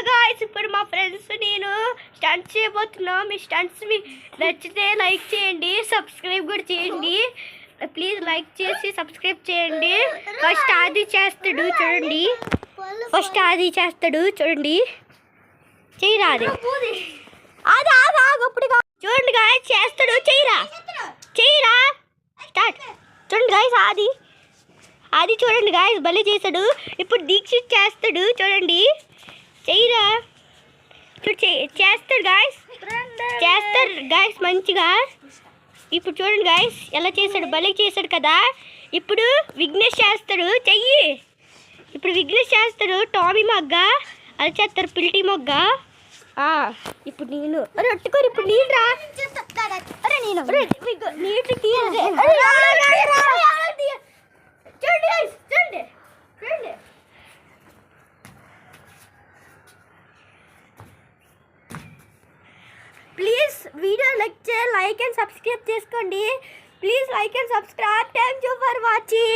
Hello guys, ఇప్పుడు మా friends నేను స్టంట్స్ చేయబోతున్నా. మీ స్టంట్స్ మీకు నచ్చితే లైక్ చేయండి, సబ్స్క్రైబ్ కూడా చేయండి. ప్లీజ్ లైక్ చేసి సబ్స్క్రైబ్ చేయండి. ఫస్ట్ ఆది చేస్తాడు చూడండి. చేయరా అది అప్పుడు చూడండి గాయస్, చేస్తాడు. చేయరా స్టార్ట్. చూడండి గాయస్, ఆది చూడండి గాయస్, భలే చేస్తాడు. ఇప్పుడు దీక్షిత్ చేస్తాడు చూడండి. చేయరా చేస్తాడు గాయస్ మంచిగా. ఇప్పుడు చూడండి గాయస్ ఎలా చేశాడు, భలే చేశాడు కదా. ఇప్పుడు విఘ్నేష్ చేస్తాడు. ఇప్పుడు విఘ్నేష్ చేస్తాడు. టామీ మొగ్గ అలా చేస్తారు, పిల్టీ మొగ్గ. ఇప్పుడు నేను ఒట్టుకోరు. ఇప్పుడు నేను రా నీటి చూడండి. Please video like and subscribe చేసుకోండి. Please like and subscribe. Thank you for watching.